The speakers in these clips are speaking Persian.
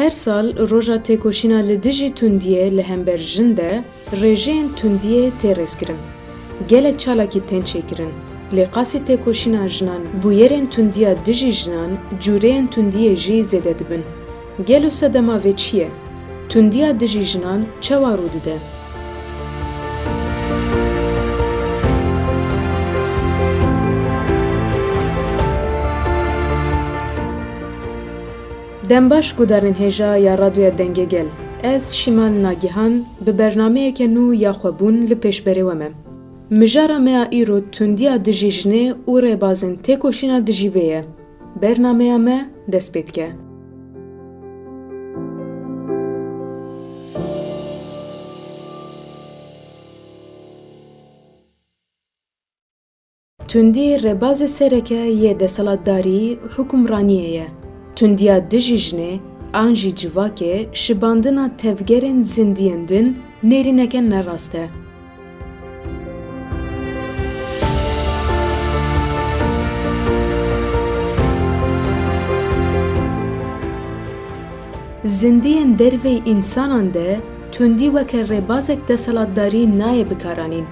Her sal roja têkoşîna li dijî tundiyê li hember jin de rêjeyên tundiyê tê rêzkirin. Gelek çalakî tên çêkirin. Lê qasî têkoşîna jinan bûyerên tundiya dijî jinan cûreyên tundiyê jî zêde dibin. Gelo sedema vê çi ye? Tundiya dijî jinan çawa rû dide? Dembaş gudarên hêja ya radyoya dengê gel. Ez Şimal Nagihan bi bernameyeke nû ya xwebûn li pêşberê we me. Mijara me ya îro tundiya dijî jinê û rêbazên têkoşîna dijî vê ye. Bernameya me dest pê dike. Tundî rêbazê sereke yê desalatdarî hukmraniyê ye. Tundiya dijî jinê an jî civakê şibandina tevgerên zindiyên din nêrîneke nerast e. Zindiyên derveyî însanan de tundî weke rêbazek desalatdarî naye bikaranîn.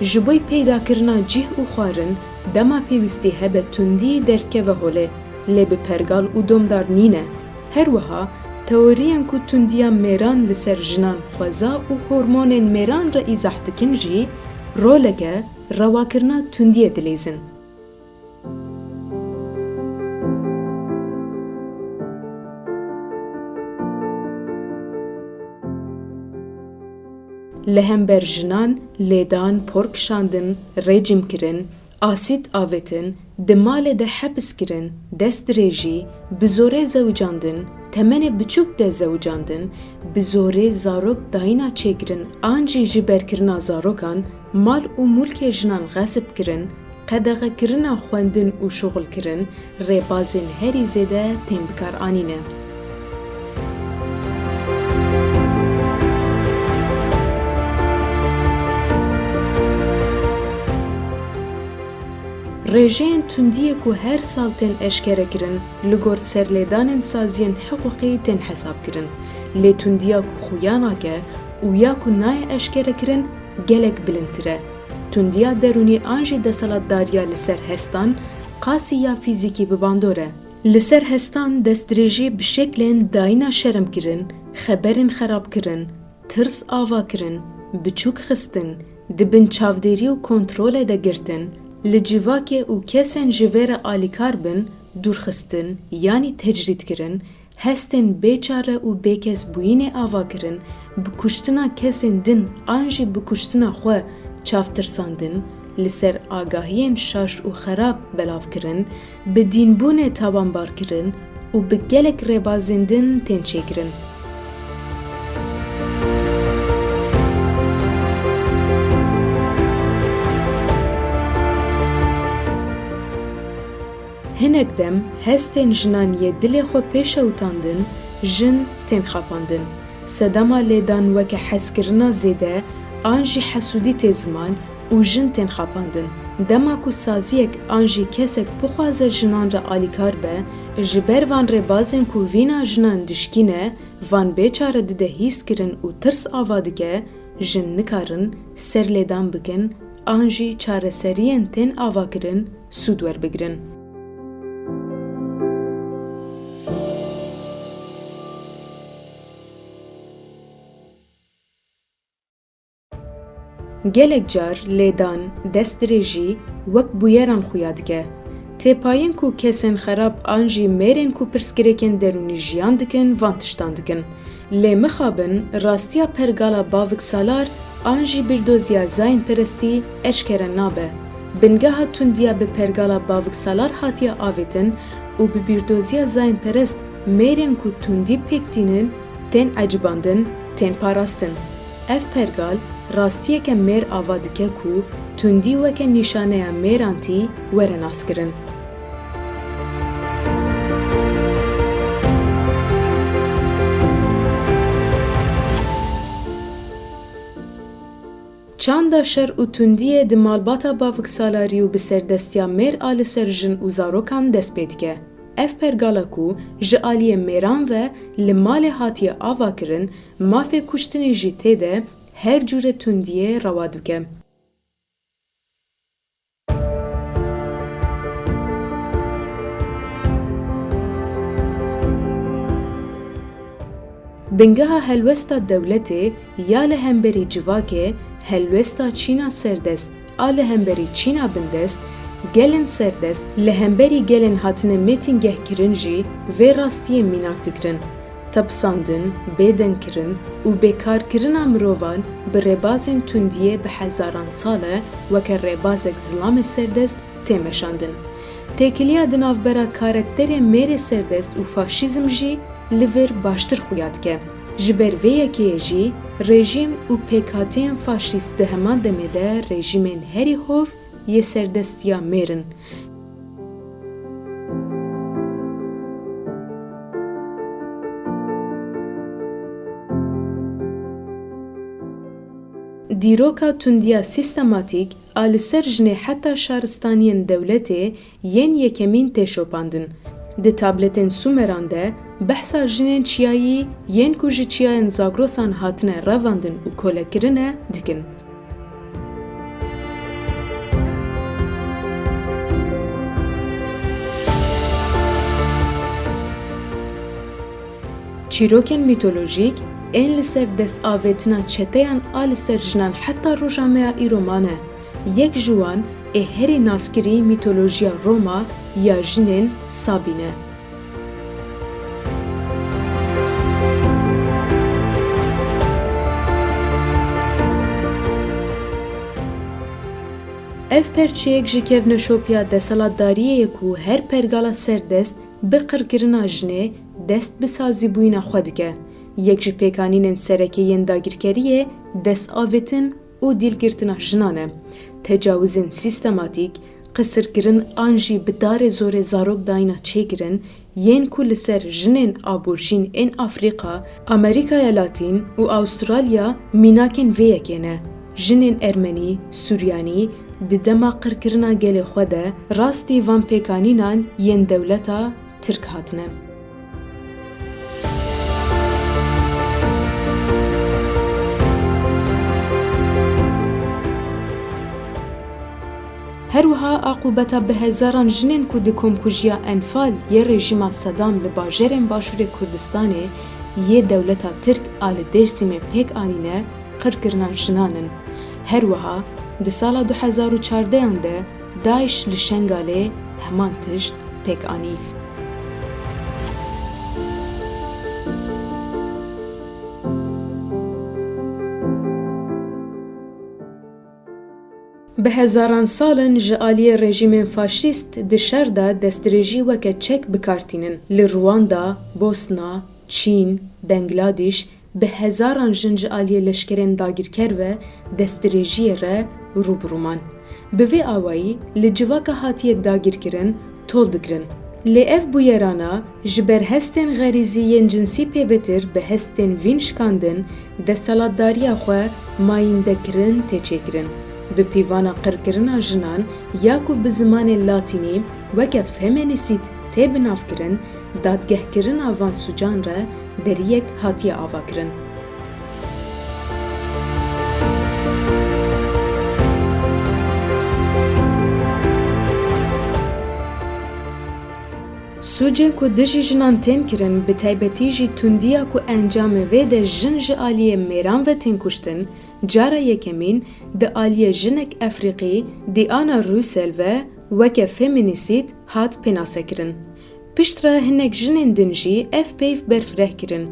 Ji bo peydakirina cih û xwarin dema pêwîstî hebe tundî derskeve holê. Lê bi pergal û domdar nîne. Her wiha, teoriyên ku tundiya mêran li ser jinan xweza û hormonên mêran re îzah dikin jî, roleke rewakirina tundiyê dilêzin. Li hember jinan lêdan por kişandin, rejim kirin, asîd avêtin, di malê de hebs kirin, dest dirêjî, bi zorê zewcandin, temenê biçûk de zewcandin, bi zorê zarok dayîna çêkirin an jî ji berkirina zarokan, mal û mulkê jinan xesib kirin, qedexekirina xwendin û şoxulkirin, rêbazên herî zêde tên bikar anîne. Rêjeyên tundiyê ku her sal tên eşkere kirin, li gor serlêdanên saziyên hiqûqî tên hesab kirin. Lê tundiya ku xuya nake û ya ku naye eşkere kirin, gelek bilindtir e. Tundiya derûnî an jî desalatdariya li ser hestan, qasî ya fîzîkî bi bandor e. Li ser hestan destdirêjî bi şeklên dayîna şerm kirin, xeberên xerab kirin, tirs ava kirin, biçûk xistin, dibin çavdêrî û kontrolê de girtin, li civakê û kesên ji vê re alîkar bin, dûrxistin yanî tecrîd kirin, hestên bêçare û bêkesbûyînê ava kirin, bi kuştina kesên din an jî bi kuştina xwe çavtirsandin, li ser agahiyên şaş û xerab belav kirin, bi dînbûnê tawanbar kirin û bi gelek rêbazên din tên çêkirin. Hinek dem hestên jinan yê dilê xwe pêşewtandin, jin tên xapandin. Sedema lêdan weke hezkirina zêde, an jî hesûdî tê ziman û jin tên xapandin. Dema ku saziyek an jî kesek bixwaze jinan re alîkar be, ji ber van rêbazên ku vîna jinan dişkîne, van bêçare dide hîs kirin û tirs ava dike, jin nikarin serlêdan bikin, an jî çareseriyên tên ava kirin, sûd werbigirin. Gelek car lêdan, destdirêjî wek bûyeran xuya dike. Têpayên ku kesên xerab an jî mêrên ku pirsgirêkên derûnî jiyan dikin van tiştan dikin. Lê mixabin rastiya pergala bavik salar an jî birdoziya zayînperestî eşkere nabe. Bingeha tundiya bi pergala bavik salar hatiye avêtin û bi birdoziya zayînperest mêrên ku tundî pêktînin tên ecibandin, tên parastin. Ev pergal rastiyeke mêr ava dike ku tundî weke nîşaneya mêran tî were naskirin. Çanda şer û tundiyê di malbata bavik salarî û bi serdestiya mêr a li ser jin û zarokan dest pê dike. اف پرگالا کو جالیه میران و لمال هاتیه آوا کرن مافه کشتنی جی تیده هر جور تندیه روادوکه. بنگاه هلوستا دولته یا لهمبری جواکه هلوستا چینا سردست آل همبری چینا بندست گلن سردست لهمبری گلن هاتنه میتینگه کرنجی و راستی میناک دکرن تبساندن، بیدن کرن و بیکار کرن امروان به ربازن تندیه به هزاران ساله وکر ربازک ظلام سردست تیمشاندن. تکیلیا دناف برا کارکتر میر سردست و فاشیزم جی لیور باشتر خویاد که. جبر ویه که جی رژیم و پیکاتین فاشیست دهمان دمیده رژیمین هری هوف یه سردستیا میرن. دیروکا تندیا سیستماتیک آل سر جنه حتی شهرستانین دولته ین یکمین تشوپاندن. ده تابلتین سومرانده بحثا جنین چیایی ین کجی چیاین زاگروسان هاتنه رواندن و کوله کرنه دکن. چیروکن میتولوژیک این لسر دست آویتنا چتیان آل سر جنان حتی روژامه ایرومانه. یک جوان هری ناسکری میتولوژیا روما یا جنین سابینه. اف پرچیک جکیو نشوپیا دسالتداریه کو هر پرگالا سردست بقر کرنا جنه دست بسازی بوینا خودگه. یک جی پیکانین سرکی ین داگیرکریه دست آویتن و دیلگرتنا جنانه. تجاوزن سیستماتیک قصر کرن آنجی بدار زور زاروک داینا چه کرن ین کل سر جنین آبورجین این افریقا، امریکای لاتین و استرالیا میناکن ویکینه. جنین ارمنی، سوریانی ددما قرکرنا گل خوده راستی وان پیکانینان ین دولتا ترک هاتنه. هروها عقوبتا به هزاران جنین که دکم کجیا انفال یه رژیم صدام لباجرین باشور کردستانه یه دولتا ترک آل درسیم پیک آنینه قرکرنا جنانن. هروها ده سال 2014 ده داعش لشنگاله همان تشت پیک آنی. به هزاران سالن جالی رژیم فاشیست دشردا دسترژی وکه چک بکارتینن. لرواندا، بوسنا، چین، بنگلادیش به هزاران جن جالی لشکرین داگیرکر و دسترژی را روبرومان. به وی آوایی لجواکا هاتی داگیرکرن تول دگرن. لی اف بویرانا جبر هستن غریزیین جنسی پیوتر به هستن وینشکاندن دستالتداریا خو ماین دکرن تچکرن. به پیوانا قرکرنا جنان یا کو به زمان لاتینی وکه فمینیسید تیب ناف کرن دادگه کرن آوان سوجان را در یک هاتی آوا کرن. سوجن کو دجی جنان تین کرن به تایبتی جی تندیا کو انجام ویده جن جالیه میران و تین کشتن جارا یکمین ده آلیه جنک افریقی دی آنا روسل و وکه فمینیسید هات پناسه کرن. پشترا هنک جنین دنجی اف پیف برفره کرن.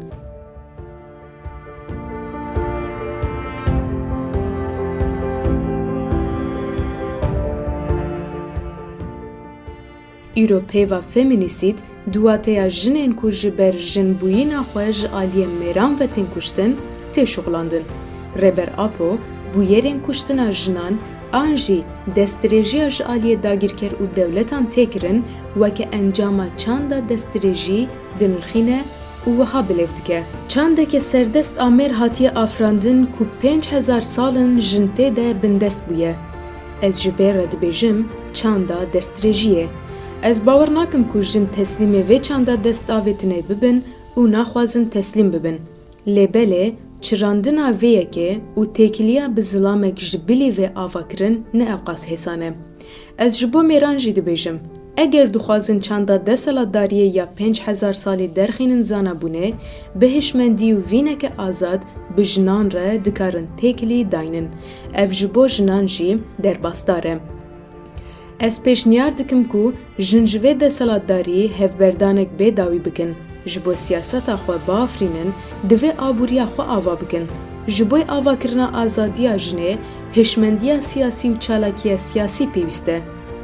ایروپی و فمینیسید دواتیا جنین کو جبر جنبوینا خواه آلیه میران و تین کشتن تی شغلاندن. ربر آپو بویرین کشتنا جنان آنجی دسترژی جالیه داگیرکر و دولتان تکرن وکه انجام چاندا دسترژی دنرخینه و وها بلیفتگه. چانده که سردست آمیر هاتی آفراندن کو 5000 سالن جنته ده بندست بویه. از جوه رد بیجم چاندا دسترژیه. از باور ناکم که جن تسلیم وی چاندا دست آویتنه ببن و ناخوازن تسلیم ببن. لبله چراندنا ویه که و تکلیا بزلامک جبلی و آوا کرن نه اوقاس حسانه. از جبو میران جیده بیجم. اگر دخوازن چاندا دستلاتداریه یا 5000 سالی درخینن زانا بونه، بهشمندی و وینک آزاد بجنان را دکارن تکلی داینن. اف جبو جنان جی در باستاره. از پیشنیار دکم که جنجوه دستلاتداری هفبردانک بیداوی بکن. جبو سیاست آخوا بافرینن دوی آبوری آخوا آوا بکن. جبوی آوا کرنا آزادی جنه هشمندی سیاسی و چالاکی سیاسی پیوسته.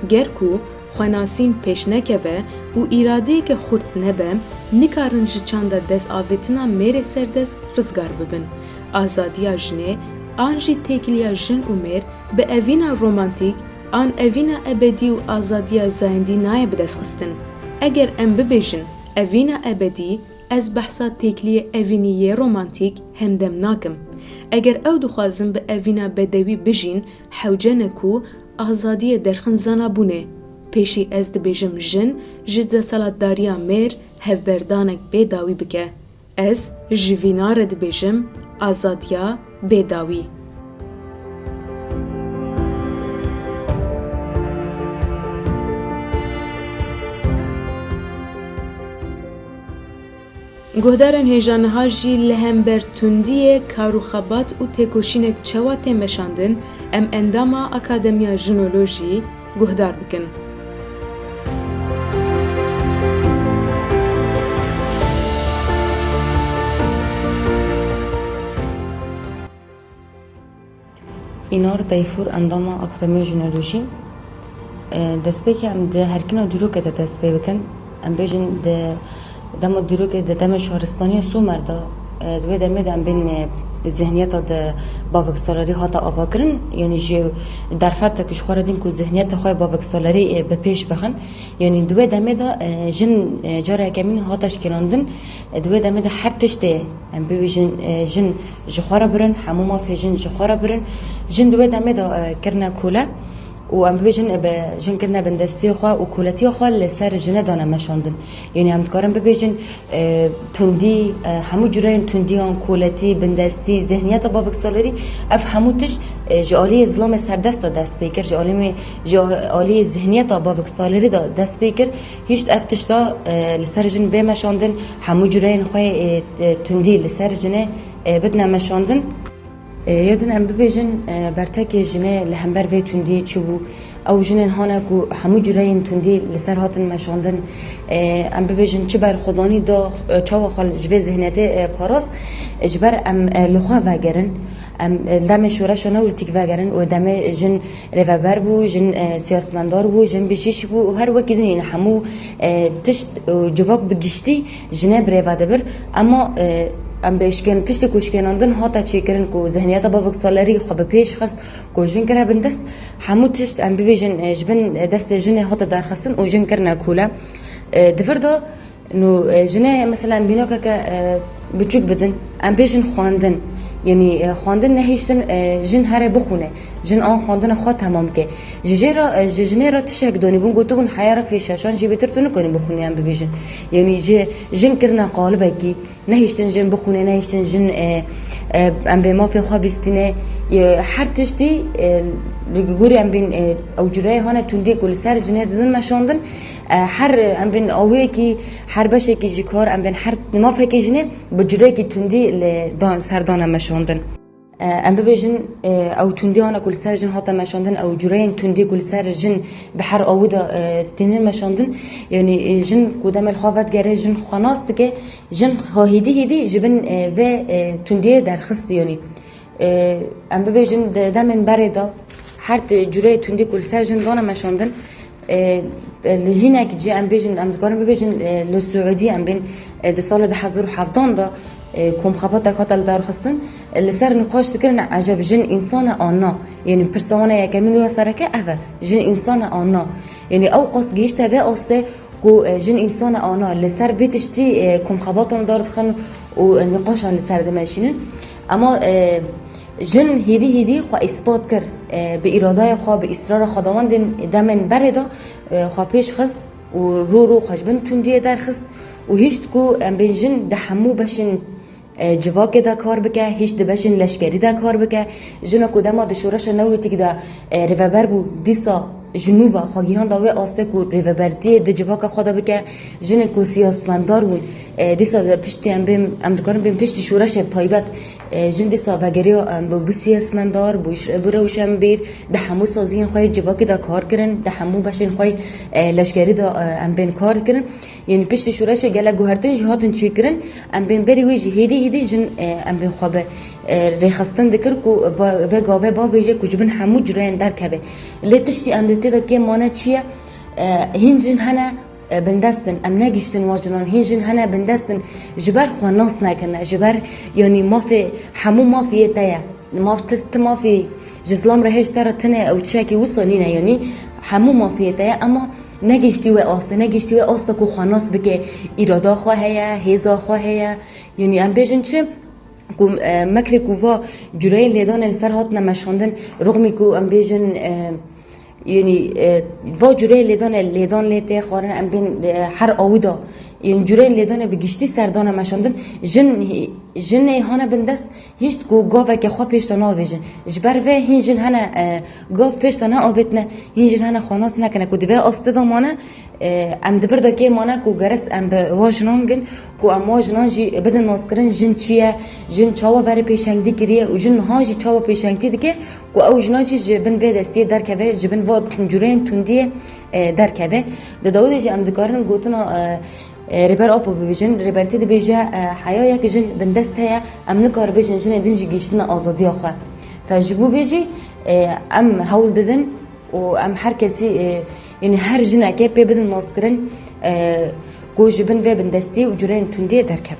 گر که خواناسین پیش نکوه و ایراده که خورد نبه نکارن جچانده دست آویتنا میره سردست رزگار ببن. آزادی جنه آنجی تکلیا جن و میر به اوینا رومانتیک آن اوینا ابدی و آزادی زایندی نای بدست خستن. اگر ام ببیجن اوینا ابدی از بحثا تکلی اوینی رومانتیک همدم ناکم. اگر او دخوازم به اوینا بدوی بجین حوجه نکو آزادی درخن زانا بونه. پیشی از دبیجم جن جد سالاتداریا میر هفبردانک بیداوی بکه. از جوینار دبیجم آزادیا بیداوی. گهدارن هیجانها جی لهمبر تندیه کاروخابات و تکوشینک چوات مشاندن ام انداما اکادمیا جنولوژی گهدار بکن. اینار تایفور انداما اکادمیا جنولوژی دست بی که ام ده هرکینا درو که دست بی بکن ام بیجن ده دم درو که دم شهرستانی سومر دا دوی دم دم بین ذهنیت دا باوک سالاری هاتا آوا کرن یعنی جو در فرد تکش خوردیم که ذهنیت خواه باوک سالاری به پیش بخن یعنی دوی دم دا جن جاره کمین هاتش کراندن دوی دم دا هر تشته ام ببیجن جن جخواره برن هموما فی جن جخواره برن جن دوی دم دا کرنا کوله و ام ببیجن به جن کرنا بندستی خواه و کولتی خواه لسر جنه دانه مشاندن یعنی هم دکارم ببیجن تندی همو جورین تندیان کولتی بندستی ذهنیت بابک سالاری اف همو تش جالی ازلام سردست دست بیکر جالی ذهنیت بابک سالاری دست بیکر هیچ افتش دا لسر جن به مشاندن همو جورین خواه تندی لسر جنه بدنا مشاندن یادن ام ببیجن برتک جنه لهمبر وی تندی چو او جنن هانا کو همو جرین تندی لسر هاتن مشاندن ام ببیجن چه بر خدانی دا چاو خال جوی ذهنیت پاراست جبر ام لخوا وگرن ام دم شورش نولتیک وگرن و دم جن رهبر بو جن سیاستمدار بو جن بشیش بو هر وقت این همو تشت جواک بگشتی جنه برواده بر اما ام بیشکن پیش کوشکناندن هاتا چیکرن کو ذهنیت با وقت سالاری خوب پیش خست کوشن کنه بندست همو تشت ام بیجن جبن دست جنه هاتا درخستن و جن کرنا کولا دفردا نو جنه مثلا بینو که بچوک بدن ام بیجن خواندن یعنی خواندن نهیشتن جن هره بخونه جن آن خواندن خواه تمام که جنه را تشک دانی بون گوتو بون حیار فیشاشان جی بتر تو نکنی بخونی هم ببیجن یعنی جن کرنا قالبه کی نهیشتن جن بخونه نهیشتن جن ام به ما فی خواه بستینه هر تشتی لگوری ام بین او جرای هانه تندی کل سر جنه دادن مشاندن هر ام بین آوه کی هر بشه کی جکار ام بین هر نمافه کی جنه بجرای کی تندی سردان مشاندن ام ببیجن او تندی هانا کل سر جن هاتا مشاندن او جرای تندی کل سر جن بحر آودا تنین مشاندن یعنی جن کدام الخوافت گره جن خناست که جن خواهیدی جبن و تندی درخست یعنی ام ببیجن دامن بردا هر جرای تندی کل سر جن دانا مشاندن لهنا كجي ام بيجن ام دكارم بيجن للسعوديه ام بين د سال 2017 دا كم خبطه قتل دار خصن اللي صار نقاش تكرن عجب جن انسان انا يعني برسونه يا كامل يا سركه افا جن انسان انا يعني او قص جيشته و استه كو جن انسان انا اللي صار بيتشتي كم خبطه دار خن ونقاش اللي صار دماشين اما جن هیدی خو اثبات کرد به اراده خو به اصرار خداوند دمن بردا خو پیش خست و رو خوش بن تندیه درخست و هیچ کو ام بینجن دحمو بشن جواک دا کار بکه هیچ دبشن لشکری دا کار بکه جنا کدام دشورش نوریتی که دا ریوبر بو دیسا جنوبا خواهیان داوی آسته کو ریوبرتی د جواک خدا بکه جن کو سیاستمندار بون دیسا پشتی ام دکارم بیم پشتی شورش تایبت جن دیسا وگریو بو سیاستمندار بروشم بیر ده همو سازین خواهی جواک دا کار کرن ده همو بشن خواهی لشکری دا ام بین کار کرن یعنی پشتی شورش گله گوهرتن جهاتن چی کرن ام بین بری ویجی هیدی جن ام بین خواب ریخستن دکر کو و گاوه با ویجه کجبن همو جرین در کبه لیتشتی ام دیده که مانه چیه هنجن هنه بندستن ام نگیشتن واجنان هنجن هنه بندستن جبر خواناس نکنه جبر یعنی مافی همو مافیه تایه مافی جزلام رهش تره تنه او چکی وصلینه یعنی همو مافیه تایه اما نگیشتی و آسته کو خواناس بکه ایرادا خواهیه هیزا خواهیه یعنی ام بیجن چه کو مکر کووا جورای لیدان السر هات نمشاندن رغمی کو ام بیجن یعنی و جوره لیدان لیته خارن ام بین هر آویدا یعنی جوره لیدان بگشتی سردان مشاندن جن هانا بندست هیچ کو گاوه که خواه پیشتا ناویجن جبر و هنجن هانا گاو پیشتا ناویتنه هنجن هانا خاناس نکنه کو دوه آسته دا مانه ام دبر دا که مانه کو گرس ام به واجنانگن کو ام واجنان جی بدن ناسکرن جن چیه جن چاوا بره پیشنگی کریه و جن ها جی چاوا پیشنگی دیگه کو او جنا جی جبن و دستی در که جبن و جورین تندیه در که ده داوده جی ام دکارن گوتنا ریبر آپو ببیجن ریبرتی دی بیجه حیا یک جن بندست هیا ام نکار بیجن جن دنجی گیشتن آزادی آخه فجبو بیجی ام هول ددن و ام هر کسی یعنی هر جن اکه پی بدن ناسکرن کو جبن و بندستی و جورین تندیه در که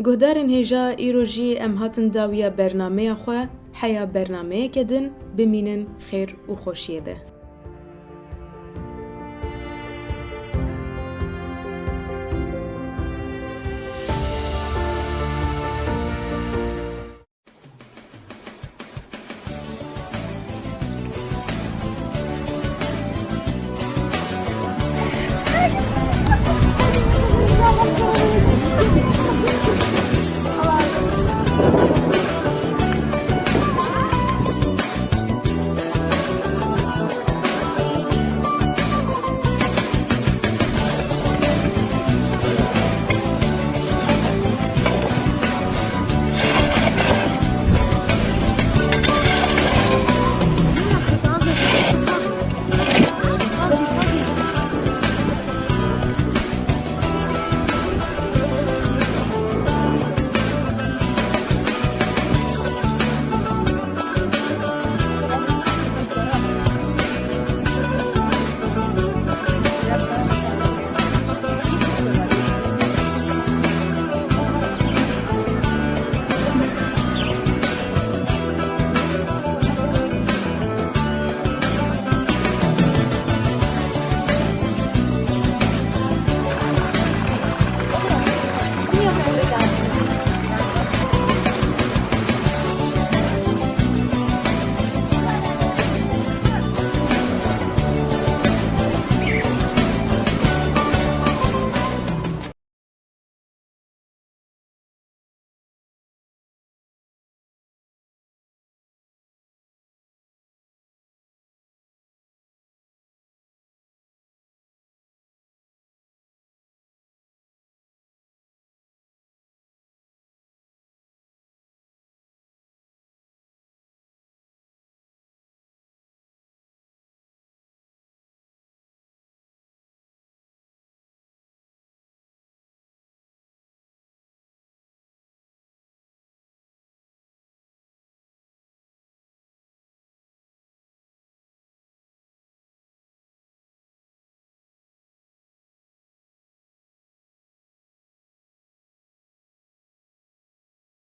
گهدارن هجا ایروژی ام هاتن داویا برنامه خواه حیا برنامه کدن بمینن خیر و خوشیه ده.